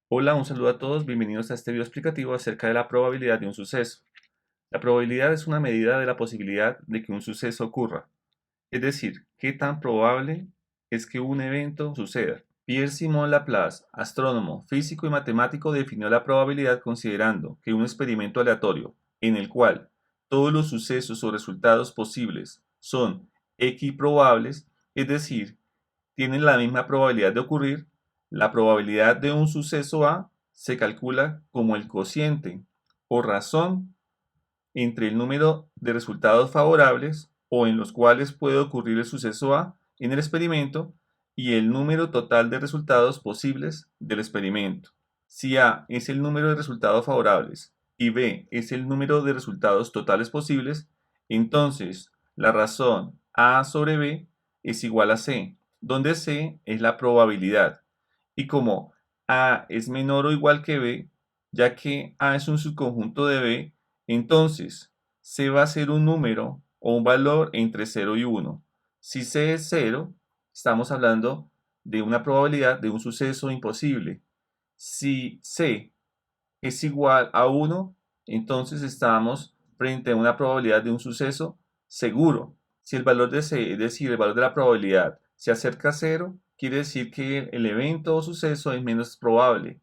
Hola, un saludo a todos, bienvenidos a este video explicativo acerca de la probabilidad de un suceso. La probabilidad es una medida de la posibilidad de que un suceso ocurra, es decir, qué tan probable es que un evento suceda. Pierre-Simon Laplace, astrónomo, físico y matemático, definió la probabilidad considerando que un experimento aleatorio, en el cual todos los sucesos o resultados posibles son equiprobables, es decir, tienen la misma probabilidad de ocurrir, la probabilidad de un suceso A se calcula como el cociente o razón entre el número de resultados favorables o en los cuales puede ocurrir el suceso A en el experimento y el número total de resultados posibles del experimento. Si A es el número de resultados favorables y B es el número de resultados totales posibles, entonces la razón A sobre B es igual a C, donde C es la probabilidad. Y como A es menor o igual que B, ya que A es un subconjunto de B, entonces C va a ser un número o un valor entre 0 y 1. Si C es 0, estamos hablando de una probabilidad de un suceso imposible. Si C es igual a 1, entonces estamos frente a una probabilidad de un suceso seguro. Si el valor de C, es decir, el valor de la probabilidad, se acerca a 0, quiere decir que el evento o suceso es menos probable.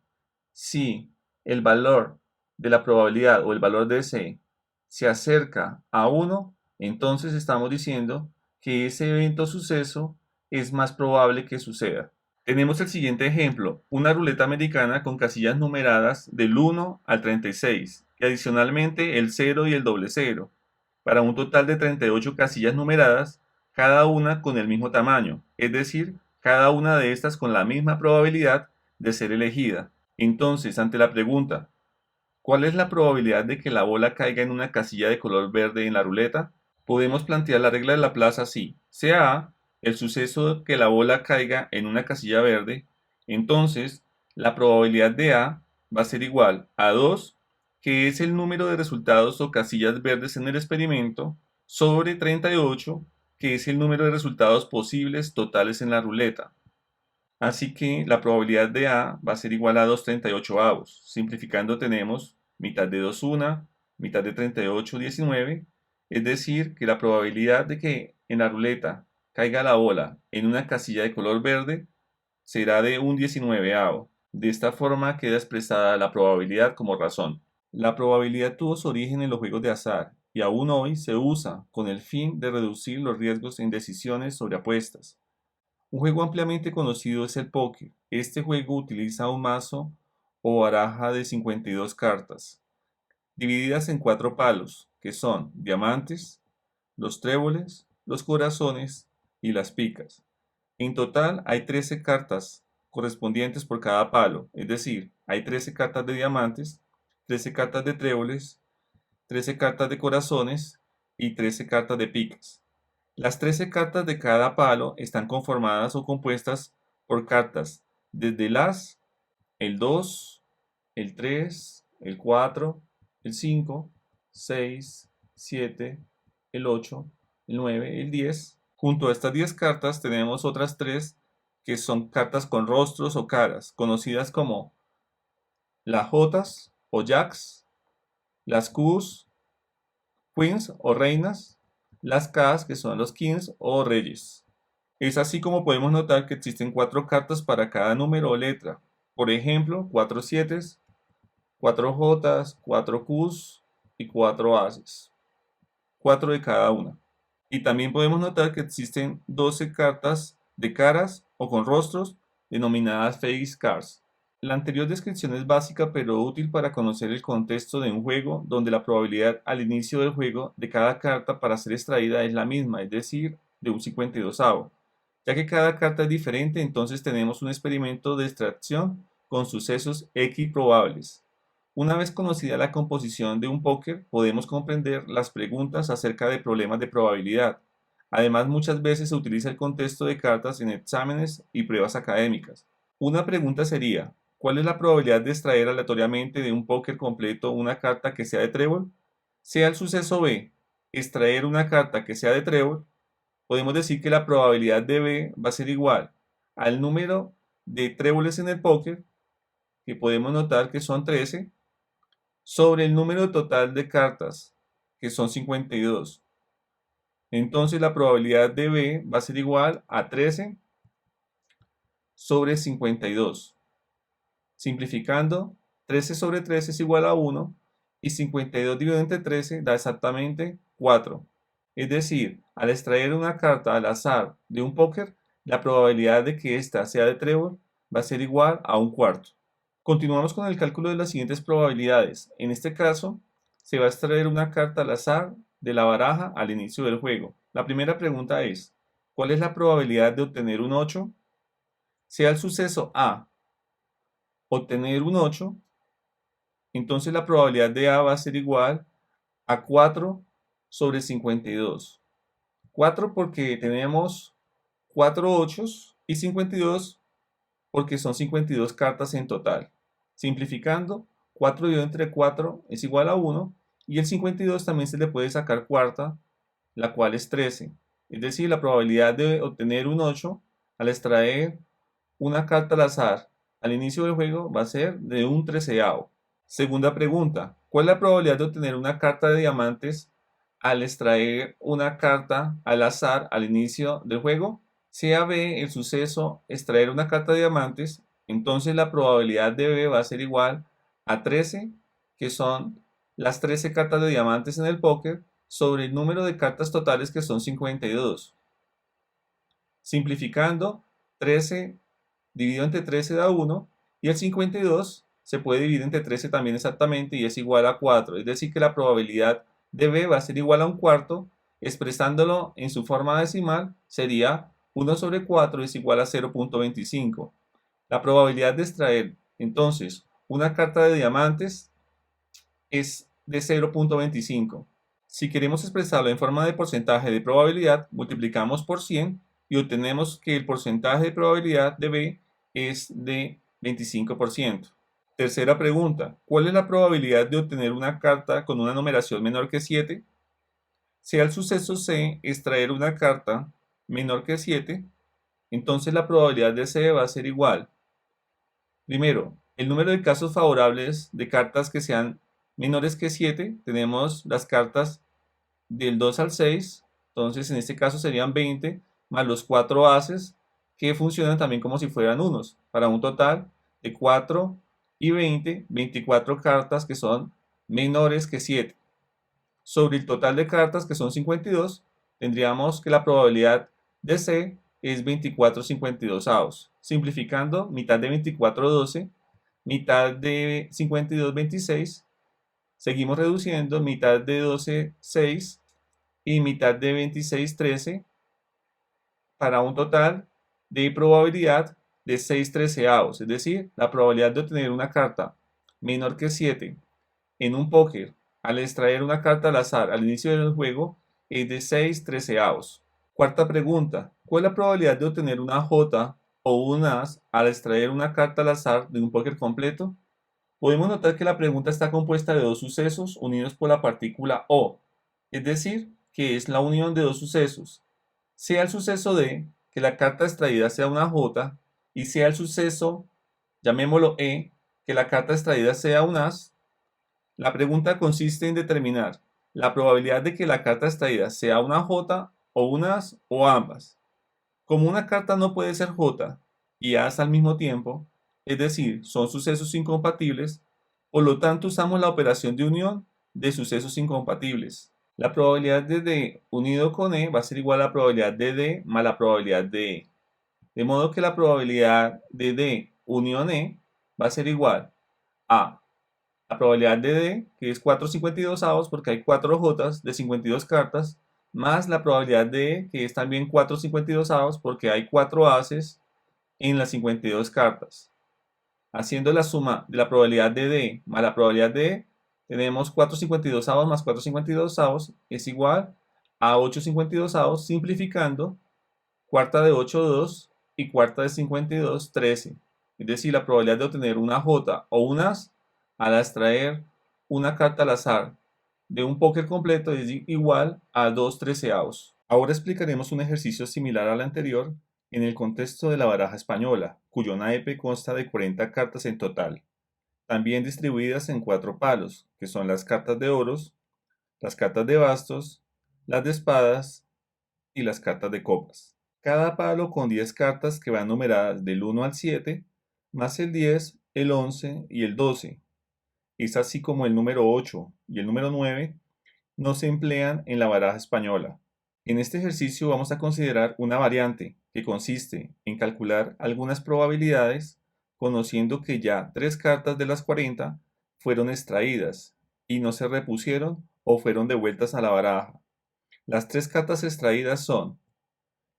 Si el valor de la probabilidad o el valor de C se acerca a 1, entonces estamos diciendo que ese evento o suceso es más probable que suceda. Tenemos el siguiente ejemplo, una ruleta americana con casillas numeradas del 1 al 36 y adicionalmente el 0 y el doble cero, para un total de 38 casillas numeradas, cada una con el mismo tamaño, es decir, cada una de estas con la misma probabilidad de ser elegida. Entonces, ante la pregunta, ¿cuál es la probabilidad de que la bola caiga en una casilla de color verde en la ruleta? Podemos plantear la regla de Laplace así: sea A el suceso que la bola caiga en una casilla verde, entonces la probabilidad de A va a ser igual a 2, que es el número de resultados o casillas verdes en el experimento, sobre 38, que es el número de resultados posibles totales en la ruleta. Así que la probabilidad de A va a ser igual a 2/38. Simplificando tenemos mitad de 2/1, mitad de 38, 19. Es decir, que la probabilidad de que en la ruleta caiga la bola en una casilla de color verde será de 1/19. De esta forma queda expresada la probabilidad como razón. La probabilidad tuvo su origen en los juegos de azar y aún hoy se usa con el fin de reducir los riesgos en decisiones sobre apuestas. Un juego ampliamente conocido es el póker. Este juego utiliza un mazo o baraja de 52 cartas, divididas en 4 palos, que son diamantes, los tréboles, los corazones y las picas. En total hay 13 cartas correspondientes por cada palo, es decir, hay 13 cartas de diamantes, 13 cartas de tréboles, 13 cartas de corazones y 13 cartas de picas. Las 13 cartas de cada palo están conformadas o compuestas por cartas desde el as, el 2, el 3, el 4, el 5, 6, 7, el 8, el 9, el 10. Junto a estas 10 cartas tenemos otras 3 que son cartas con rostros o caras, conocidas como las jotas o jacks, las qs, queens o reinas, las Ks que son los kings o reyes. Es así como podemos notar que existen 4 cartas para cada número o letra. Por ejemplo, 4 7, 4 Jotas, 4 Qs y 4 Ases. 4 de cada una. Y también podemos notar que existen 12 cartas de caras o con rostros denominadas face cards. La anterior descripción es básica pero útil para conocer el contexto de un juego donde la probabilidad al inicio del juego de cada carta para ser extraída es la misma, es decir, de un 52avo. Ya que cada carta es diferente, entonces tenemos un experimento de extracción con sucesos equiprobables. Una vez conocida la composición de un póker, podemos comprender las preguntas acerca de problemas de probabilidad. Además, muchas veces se utiliza el contexto de cartas en exámenes y pruebas académicas. Una pregunta sería: ¿cuál es la probabilidad de extraer aleatoriamente de un póker completo una carta que sea de trébol? Sea el suceso B extraer una carta que sea de trébol, podemos decir que la probabilidad de B va a ser igual al número de tréboles en el póker que podemos notar que son 13, sobre el número total de cartas, que son 52. Entonces la probabilidad de B va a ser igual a 13 sobre 52. Simplificando, 13 sobre 13 es igual a 1 y 52 dividido entre 13 da exactamente 4. Es decir, al extraer una carta al azar de un póker, la probabilidad de que ésta sea de trébol va a ser igual a un cuarto. Continuamos con el cálculo de las siguientes probabilidades. En este caso, se va a extraer una carta al azar de la baraja al inicio del juego. La primera pregunta es, ¿cuál es la probabilidad de obtener un 8? Sea el suceso A obtener un 8, entonces la probabilidad de A va a ser igual a 4 sobre 52. 4 porque tenemos 4 ochos y 52 porque son 52 cartas en total. Simplificando, 4 dividido entre 4 es igual a 1 y el 52 también se le puede sacar cuarta, la cual es 13. Es decir, la probabilidad de obtener un 8 al extraer una carta al azar al inicio del juego va a ser de un treceavo. Segunda pregunta, ¿cuál es la probabilidad de obtener una carta de diamantes al extraer una carta al azar al inicio del juego? Sea B el suceso extraer una carta de diamantes, entonces la probabilidad de B va a ser igual a 13, que son las 13 cartas de diamantes en el póker, sobre el número de cartas totales que son 52. Simplificando, 13 dividido entre 13 da 1 y el 52 se puede dividir entre 13 también exactamente y es igual a 4. Es decir que la probabilidad de B va a ser igual a un cuarto. Expresándolo en su forma decimal sería 1 sobre 4 es igual a 0.25. La probabilidad de extraer entonces una carta de diamantes es de 0.25. Si queremos expresarlo en forma de porcentaje de probabilidad, multiplicamos por 100 y obtenemos que el porcentaje de probabilidad de B es de 25%. Tercera pregunta, ¿cuál es la probabilidad de obtener una carta con una numeración menor que 7? Sea el suceso C extraer una carta menor que 7, entonces la probabilidad de C va a ser igual. Primero, el número de casos favorables de cartas que sean menores que 7, tenemos las cartas del 2 al 6, entonces en este caso serían 20 más los 4 ases que funcionan también como si fueran unos, para un total de 4 y 20, 24 cartas que son menores que 7. Sobre el total de cartas que son 52, tendríamos que la probabilidad de C es 24/52. Simplificando, mitad de 24, 12, mitad de 52, 26. Seguimos reduciendo, mitad de 12, 6 y mitad de 26, 13, para un total de probabilidad de 6 treceavos. Es decir, la probabilidad de obtener una carta menor que 7 en un póker al extraer una carta al azar al inicio del juego es de 6 treceavos. Cuarta pregunta, ¿cuál es la probabilidad de obtener una J o un As al extraer una carta al azar de un póker completo? Podemos notar que la pregunta está compuesta de dos sucesos unidos por la partícula O, es decir, que es la unión de dos sucesos. Sea el suceso de que la carta extraída sea una J y sea el suceso, llamémoslo E, que la carta extraída sea un As. La pregunta consiste en determinar la probabilidad de que la carta extraída sea una J o un As o ambas. Como una carta no puede ser J y As al mismo tiempo, es decir, son sucesos incompatibles, por lo tanto usamos la operación de unión de sucesos incompatibles. La probabilidad de D unido con E va a ser igual a la probabilidad de D más la probabilidad de E. De modo que la probabilidad de D unión E va a ser igual a la probabilidad de D, que es 4/52 porque hay 4 J de 52 cartas, más la probabilidad de E, que es también 4/52 porque hay 4 ases en las 52 cartas. Haciendo la suma de la probabilidad de D más la probabilidad de E, tenemos 4/52 más 4/52 es igual a 8/52, simplificando, cuarta de 8, 2 y cuarta de 52, 13. Es decir, la probabilidad de obtener una J o un As al extraer una carta al azar de un póker completo es igual a 2 treceavos. Ahora explicaremos un ejercicio similar al anterior en el contexto de la baraja española, cuyo naipe consta de 40 cartas en total. también distribuidas en 4 palos, que son las cartas de oros, las cartas de bastos, las de espadas y las cartas de copas. Cada palo con 10 cartas que van numeradas del 1 al 7, más el 10, el 11 y el 12. Es así como el número 8 y el número 9 no se emplean en la baraja española. En este ejercicio vamos a considerar una variante que consiste en calcular algunas probabilidades conociendo que ya 3 cartas de las 40 fueron extraídas y no se repusieron o fueron devueltas a la baraja. Las 3 cartas extraídas son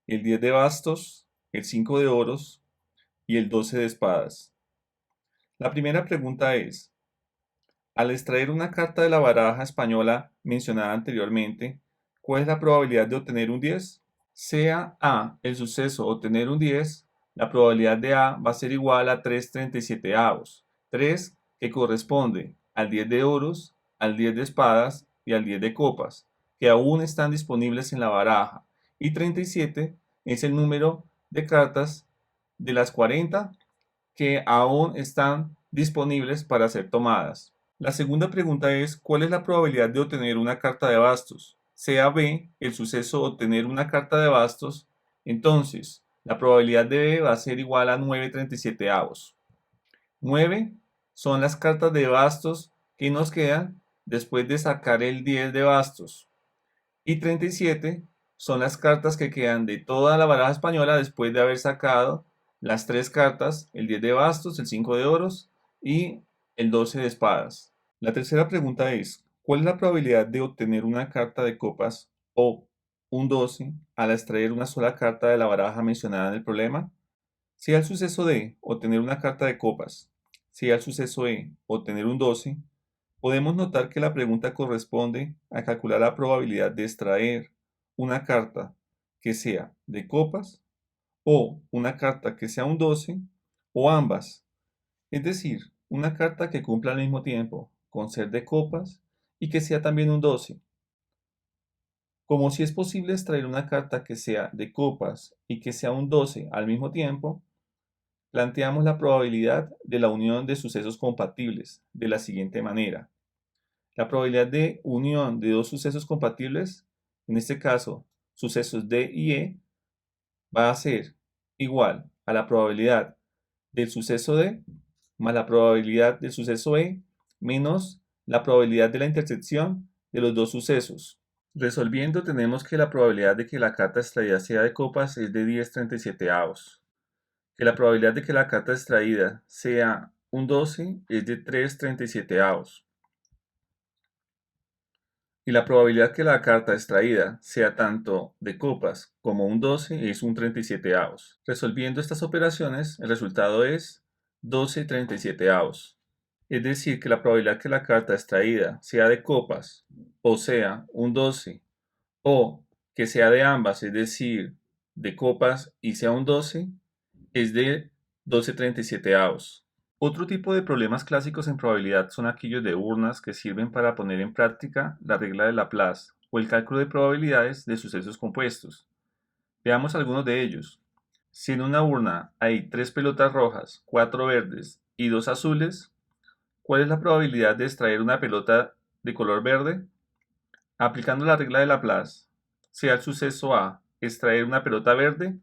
el 10 de bastos, el 5 de oros y el 12 de espadas. La primera pregunta es, al extraer una carta de la baraja española mencionada anteriormente, ¿cuál es la probabilidad de obtener un 10? Sea A el suceso obtener un 10, la probabilidad de A va a ser igual a 3/37avos. 3 que corresponde al 10 de oros, al 10 de espadas y al 10 de copas, que aún están disponibles en la baraja. Y 37 es el número de cartas de las 40 que aún están disponibles para ser tomadas. La segunda pregunta es, ¿cuál es la probabilidad de obtener una carta de bastos? Sea B el suceso obtener una carta de bastos, entonces la probabilidad de B va a ser igual a 9/37avos. 9 son las cartas de bastos que nos quedan después de sacar el 10 de bastos. Y 37 son las cartas que quedan de toda la baraja española después de haber sacado las 3 cartas, el 10 de bastos, el 5 de oros y el 12 de espadas. La tercera pregunta es, ¿cuál es la probabilidad de obtener una carta de copas o un 12 al extraer una sola carta de la baraja mencionada en el problema? Si al suceso de obtener una carta de copas, si al suceso E obtener un 12, podemos notar que la pregunta corresponde a calcular la probabilidad de extraer una carta que sea de copas o una carta que sea un 12 o ambas. Es decir, una carta que cumpla al mismo tiempo con ser de copas y que sea también un 12. Como si es posible extraer una carta que sea de copas y que sea un 12 al mismo tiempo, planteamos la probabilidad de la unión de sucesos compatibles de la siguiente manera. La probabilidad de unión de dos sucesos compatibles, en este caso sucesos D y E, va a ser igual a la probabilidad del suceso D más la probabilidad del suceso E menos la probabilidad de la intersección de los dos sucesos. Resolviendo tenemos que la probabilidad de que la carta extraída sea de copas es de 10/37avos, que la probabilidad de que la carta extraída sea un 12 es de 3/37avos, y la probabilidad que la carta extraída sea tanto de copas como un 12 es un 37avos. Resolviendo estas operaciones, el resultado es 12/37avos. Es decir, que la probabilidad que la carta extraída sea de copas o sea un 12 o que sea de ambas, es decir, de copas y sea un 12, es de 12/37avos. Otro tipo de problemas clásicos en probabilidad son aquellos de urnas que sirven para poner en práctica la regla de Laplace o el cálculo de probabilidades de sucesos compuestos. Veamos algunos de ellos. Si en una urna hay 3 pelotas rojas, 4 verdes y 2 azules, ¿cuál es la probabilidad de extraer una pelota de color verde? Aplicando la regla de Laplace, si al suceso A extraer una pelota verde,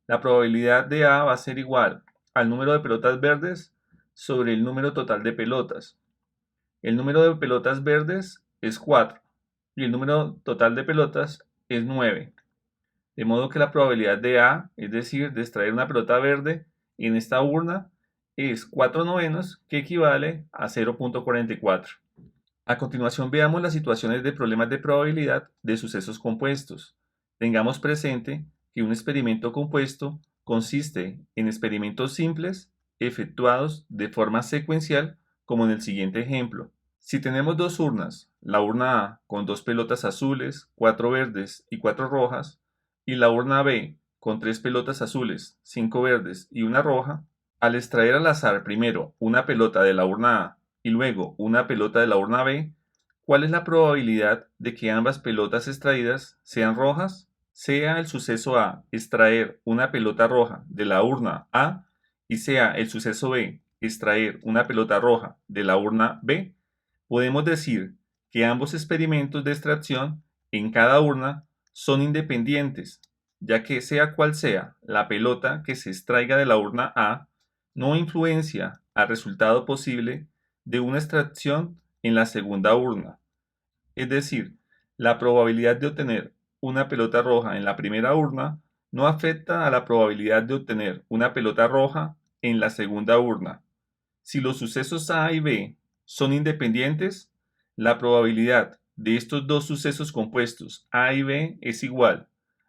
la probabilidad de A va a ser igual al número de pelotas verdes sobre el número total de pelotas. El número de pelotas verdes es 4 y el número total de pelotas es 9. De modo que la probabilidad de A, es decir, de extraer una pelota verde en esta urna, es 4 novenos, que equivale a 0.44. A continuación veamos las situaciones de problemas de probabilidad de sucesos compuestos. Tengamos presente que un experimento compuesto consiste en experimentos simples efectuados de forma secuencial, como en el siguiente ejemplo. Si tenemos dos urnas, la urna A con 2 pelotas azules, 4 verdes y 4 rojas, y la urna B con 3 pelotas azules, 5 verdes y una roja, al extraer al azar primero una pelota de la urna A y luego una pelota de la urna B, ¿cuál es la probabilidad de que ambas pelotas extraídas sean rojas? Sea el suceso A extraer una pelota roja de la urna A y sea el suceso B extraer una pelota roja de la urna B, podemos decir que ambos experimentos de extracción en cada urna son independientes, ya que sea cual sea la pelota que se extraiga de la urna A, no influencia al resultado posible de una extracción en la segunda urna. Es decir, la probabilidad de obtener una pelota roja en la primera urna no afecta a la probabilidad de obtener una pelota roja en la segunda urna. Si los sucesos A y B son independientes, la probabilidad de estos dos sucesos compuestos A y B es igual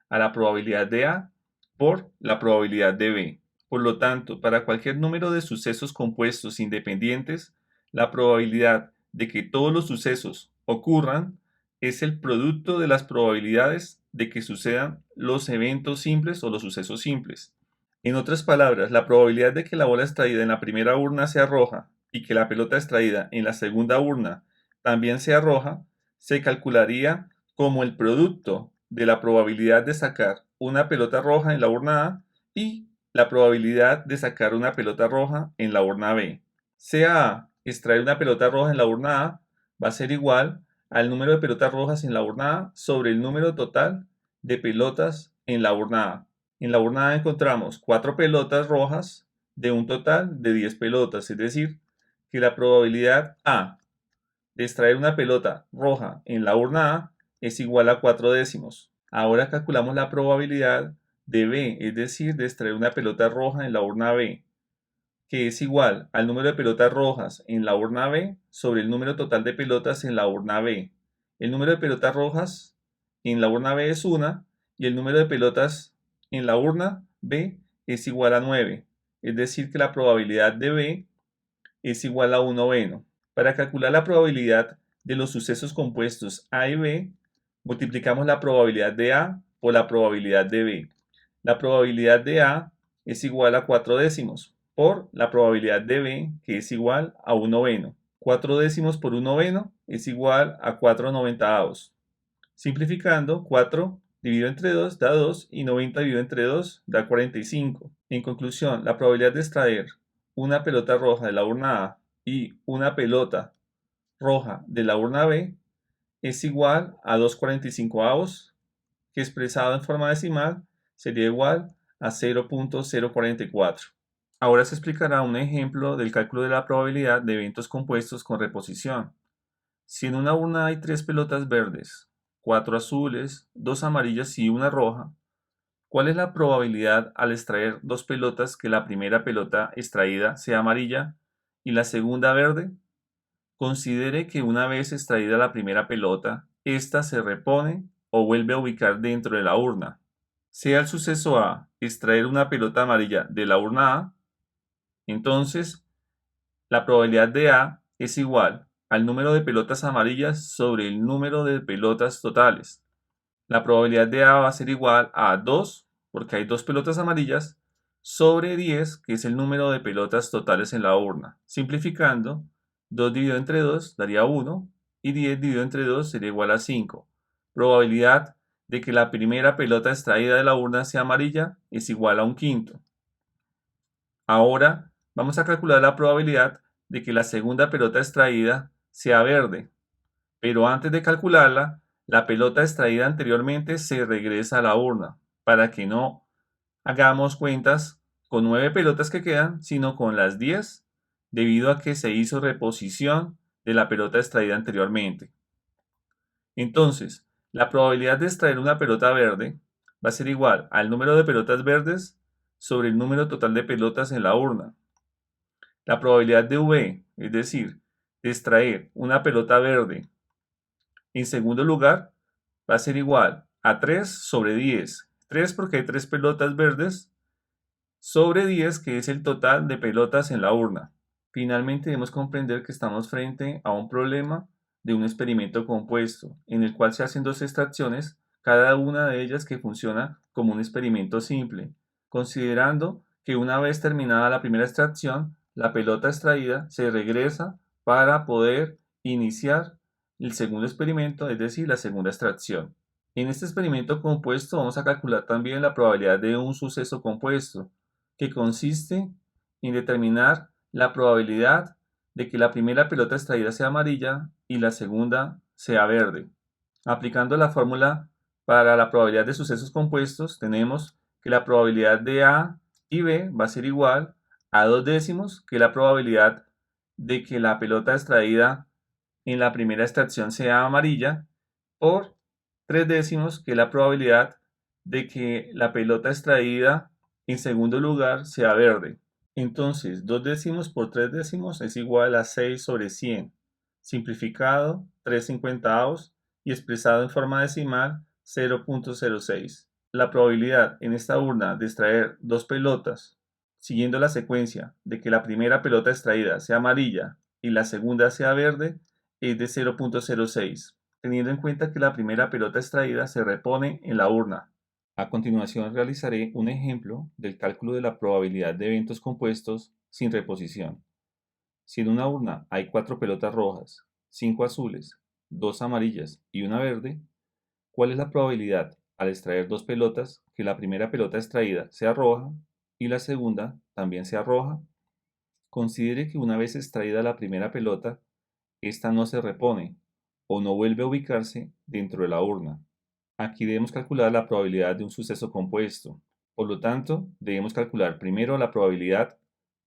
a la probabilidad de A por la probabilidad de B. Por lo tanto, para cualquier número de sucesos compuestos independientes, la probabilidad de que todos los sucesos ocurran es el producto de las probabilidades de que sucedan los eventos simples o los sucesos simples. En otras palabras, la probabilidad de que la bola extraída en la primera urna sea roja y que la pelota extraída en la segunda urna también sea roja se calcularía como el producto de la probabilidad de sacar una pelota roja en la urna A y la probabilidad de sacar una pelota roja en la urna B. Sea A extraer una pelota roja en la urna A va a ser igual al número de pelotas rojas en la urna A sobre el número total de pelotas en la urna A. En la urna A encontramos 4 pelotas rojas de un total de 10 pelotas, es decir, que la probabilidad A de extraer una pelota roja en la urna A es igual a 4 décimos. Ahora calculamos la probabilidad de B, es decir, de extraer una pelota roja en la urna B, que es igual al número de pelotas rojas en la urna B sobre el número total de pelotas en la urna B. El número de pelotas rojas en la urna B es 1 y el número de pelotas en la urna B es igual a 9. Es decir, que la probabilidad de B es igual a 1 noveno. Para calcular la probabilidad de los sucesos compuestos A y B, multiplicamos la probabilidad de A por la probabilidad de B. La probabilidad de A es igual a 4 décimos por la probabilidad de B, que es igual a 1 noveno. 4 décimos por 1 noveno es igual a 4 noventaavos. Simplificando, 4 dividido entre 2 da 2 y 90 dividido entre 2 da 45. En conclusión, la probabilidad de extraer una pelota roja de la urna A y una pelota roja de la urna B es igual a 2,45avos, que expresado en forma decimal sería igual a 0,044. Ahora se explicará un ejemplo del cálculo de la probabilidad de eventos compuestos con reposición. Si en una urna hay 3 pelotas verdes, 4 azules, 2 amarillas y una roja, ¿cuál es la probabilidad al extraer 2 pelotas que la primera pelota extraída sea amarilla y la segunda verde? Considere que una vez extraída la primera pelota, ésta se repone o vuelve a ubicar dentro de la urna. Sea el suceso A extraer una pelota amarilla de la urna A, entonces la probabilidad de A es igual al número de pelotas amarillas sobre el número de pelotas totales. La probabilidad de A va a ser igual a 2, porque hay 2 pelotas amarillas, sobre 10, que es el número de pelotas totales en la urna. Simplificando, 2 dividido entre 2 daría 1 y 10 dividido entre 2 sería igual a 5. Probabilidad de que la primera pelota extraída de la urna sea amarilla es igual a 1/5. Ahora vamos a calcular la probabilidad de que la segunda pelota extraída sea verde, pero antes de calcularla, la pelota extraída anteriormente se regresa a la urna para que no hagamos cuentas con 9 pelotas que quedan, sino con las 10, debido a que se hizo reposición de la pelota extraída anteriormente. Entonces, la probabilidad de extraer una pelota verde va a ser igual al número de pelotas verdes sobre el número total de pelotas en la urna. La probabilidad de V, es decir, de extraer una pelota verde en segundo lugar, va a ser igual a 3 sobre 10. 3 porque hay 3 pelotas verdes sobre 10, que es el total de pelotas en la urna. Finalmente debemos comprender que estamos frente a un problema de un experimento compuesto, en el cual se hacen dos extracciones, cada una de ellas que funciona como un experimento simple, considerando que una vez terminada la primera extracción, la pelota extraída se regresa para poder iniciar el segundo experimento, es decir, la segunda extracción. En este experimento compuesto vamos a calcular también la probabilidad de un suceso compuesto, que consiste en determinar la probabilidad de que la primera pelota extraída sea amarilla y la segunda sea verde. Aplicando la fórmula para la probabilidad de sucesos compuestos, tenemos que la probabilidad de A y B va a ser igual a 2 décimos que la probabilidad de que la pelota extraída en la primera extracción sea amarilla por 3 décimos que la probabilidad de que la pelota extraída en segundo lugar sea verde. Entonces, 2 décimos por 3 décimos es igual a 6 sobre 100. Simplificado, 3 cincuentaavos y expresado en forma decimal, 0.06. La probabilidad en esta urna de extraer dos pelotas, siguiendo la secuencia de que la primera pelota extraída sea amarilla y la segunda sea verde, es de 0.06, teniendo en cuenta que la primera pelota extraída se repone en la urna. A continuación realizaré un ejemplo del cálculo de la probabilidad de eventos compuestos sin reposición. Si en una urna hay 4 pelotas rojas, 5 azules, 2 amarillas y una verde, ¿cuál es la probabilidad al extraer dos pelotas que la primera pelota extraída sea roja y la segunda también sea roja? Considere que una vez extraída la primera pelota, esta no se repone o no vuelve a ubicarse dentro de la urna. Aquí debemos calcular la probabilidad de un suceso compuesto. Por lo tanto, debemos calcular primero la probabilidad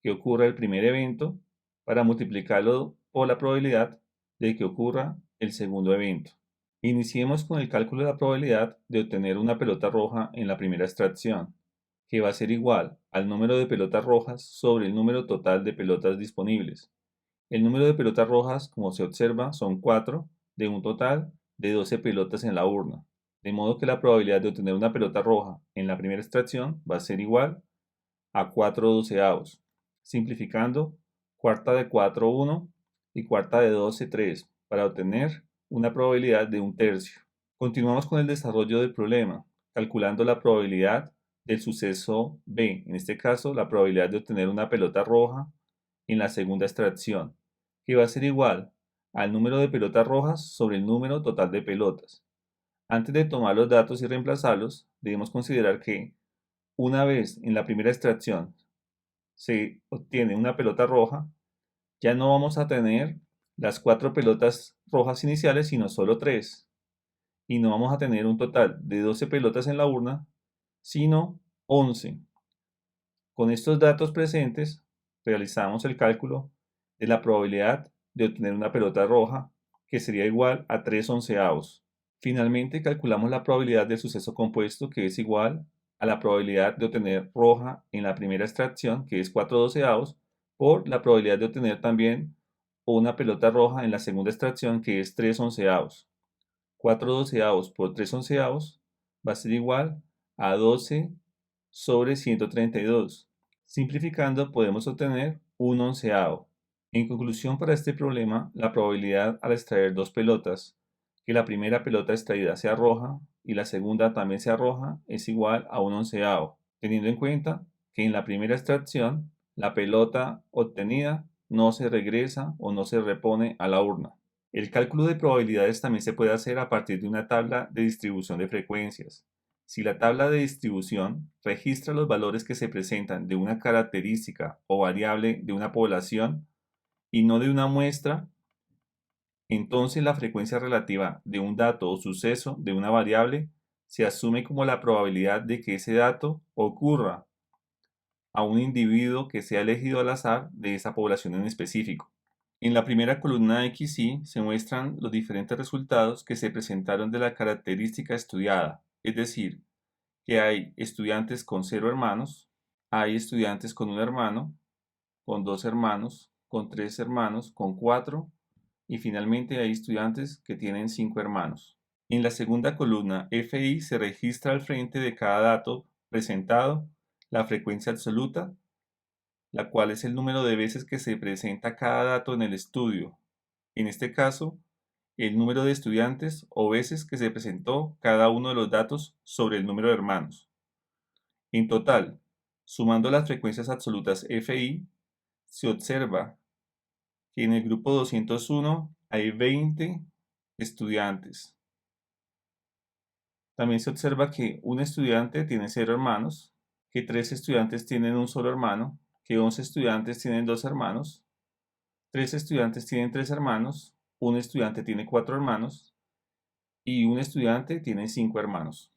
que ocurra el primer evento para multiplicarlo por la probabilidad de que ocurra el segundo evento. Iniciemos con el cálculo de la probabilidad de obtener una pelota roja en la primera extracción, que va a ser igual al número de pelotas rojas sobre el número total de pelotas disponibles. El número de pelotas rojas, como se observa, son 4 de un total de 12 pelotas en la urna, de modo que la probabilidad de obtener una pelota roja en la primera extracción va a ser igual a 4 doceavos. Simplificando, cuarta de 4 1 y cuarta de 12 3 para obtener una probabilidad de un tercio. Continuamos con el desarrollo del problema, calculando la probabilidad del suceso B, en este caso la probabilidad de obtener una pelota roja en la segunda extracción, que va a ser igual al número de pelotas rojas sobre el número total de pelotas. Antes de tomar los datos y reemplazarlos, debemos considerar que una vez en la primera extracción se obtiene una pelota roja, ya no vamos a tener las 4 pelotas rojas iniciales, sino solo 3. Y no vamos a tener un total de 12 pelotas en la urna, sino 11. Con estos datos presentes, realizamos el cálculo de la probabilidad de obtener una pelota roja, que sería igual a 3 onceavos. Finalmente, calculamos la probabilidad del suceso compuesto, que es igual a la probabilidad de obtener roja en la primera extracción, que es 4 doceavos, por la probabilidad de obtener también una pelota roja en la segunda extracción, que es 3 onceavos. 4 doceavos por 3 onceavos va a ser igual a 12 sobre 132. Simplificando podemos obtener un onceavo. En conclusión, para este problema, la probabilidad al extraer dos pelotas, que la primera pelota extraída sea roja y la segunda también sea roja, es igual a un onceavo, teniendo en cuenta que en la primera extracción la pelota obtenida no se regresa o no se repone a la urna. El cálculo de probabilidades también se puede hacer a partir de una tabla de distribución de frecuencias. Si la tabla de distribución registra los valores que se presentan de una característica o variable de una población y no de una muestra, entonces la frecuencia relativa de un dato o suceso de una variable se asume como la probabilidad de que ese dato ocurra a un individuo que sea elegido al azar de esa población en específico. En la primera columna XY se muestran los diferentes resultados que se presentaron de la característica estudiada, es decir, que hay estudiantes con 0 hermanos, hay estudiantes con un hermano, con 2 hermanos, con 3 hermanos, con 4 y finalmente hay estudiantes que tienen 5 hermanos. En la segunda columna FI se registra al frente de cada dato presentado la frecuencia absoluta, la cual es el número de veces que se presenta cada dato en el estudio. En este caso, el número de estudiantes o veces que se presentó cada uno de los datos sobre el número de hermanos. En total, sumando las frecuencias absolutas FI, se observa que en el grupo 201 hay 20 estudiantes. También se observa que un estudiante tiene 0 hermanos, que 3 estudiantes tienen un solo hermano, que 11 estudiantes tienen 2 hermanos, 3 estudiantes tienen 3 hermanos, un estudiante tiene 4 hermanos y un estudiante tiene 5 hermanos.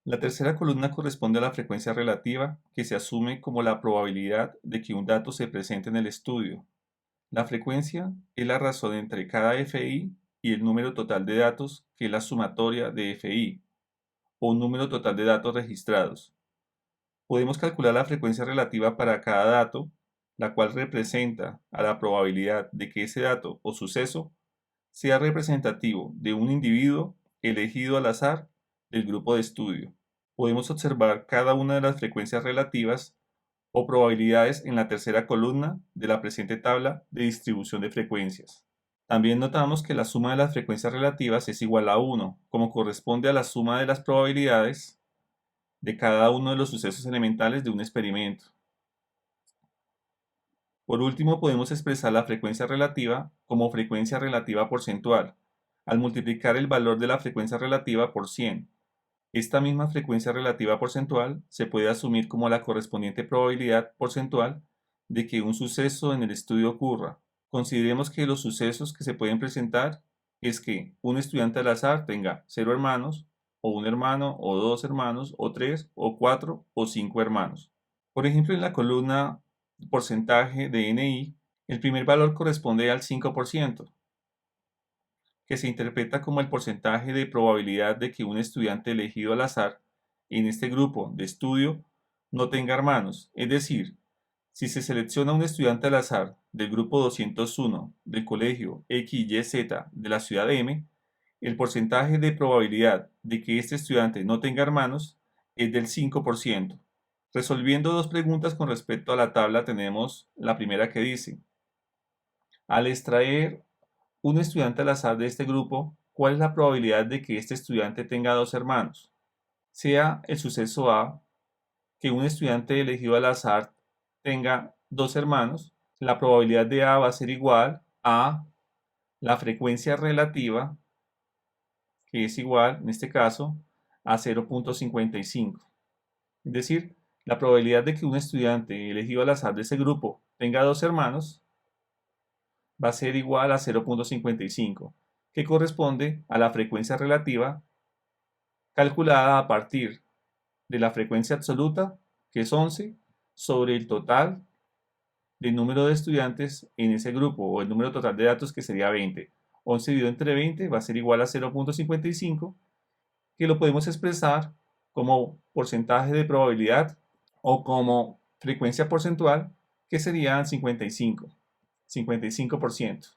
La tercera columna corresponde a la frecuencia relativa, que se asume como la probabilidad de que un dato se presente en el estudio. La frecuencia es la razón entre cada FI y el número total de datos, que es la sumatoria de FI, o un número total de datos registrados. Podemos calcular la frecuencia relativa para cada dato, la cual representa a la probabilidad de que ese dato o suceso sea representativo de un individuo elegido al azar del grupo de estudio. Podemos observar cada una de las frecuencias relativas o probabilidades en la tercera columna de la presente tabla de distribución de frecuencias. También notamos que la suma de las frecuencias relativas es igual a 1, como corresponde a la suma de las probabilidades de cada uno de los sucesos elementales de un experimento. Por último, podemos expresar la frecuencia relativa como frecuencia relativa porcentual, al multiplicar el valor de la frecuencia relativa por 100. Esta misma frecuencia relativa porcentual se puede asumir como la correspondiente probabilidad porcentual de que un suceso en el estudio ocurra. Consideremos que los sucesos que se pueden presentar es que un estudiante al azar tenga 0 hermanos, o un hermano, o 2 hermanos, o 3, o 4, o 5 hermanos. Por ejemplo, en la columna porcentaje de NI, el primer valor corresponde al 5%, que se interpreta como el porcentaje de probabilidad de que un estudiante elegido al azar en este grupo de estudio no tenga hermanos. Es decir, si se selecciona un estudiante al azar del grupo 201 del colegio XYZ de la ciudad M, el porcentaje de probabilidad de que este estudiante no tenga hermanos es del 5%. Resolviendo dos preguntas con respecto a la tabla, tenemos la primera que dice: al extraer un estudiante al azar de este grupo, ¿cuál es la probabilidad de que este estudiante tenga 2 hermanos? Sea el suceso A que un estudiante elegido al azar tenga 2 hermanos, la probabilidad de A va a ser igual a la frecuencia relativa, que es igual, en este caso, a 0.55. Es decir, la probabilidad de que un estudiante elegido al azar de ese grupo tenga 2 hermanos va a ser igual a 0.55, que corresponde a la frecuencia relativa calculada a partir de la frecuencia absoluta, que es 11, sobre el total del número de estudiantes en ese grupo, o el número total de datos, que sería 20. 11 dividido entre 20 va a ser igual a 0.55, que lo podemos expresar como porcentaje de probabilidad o como frecuencia porcentual, que sería 55%.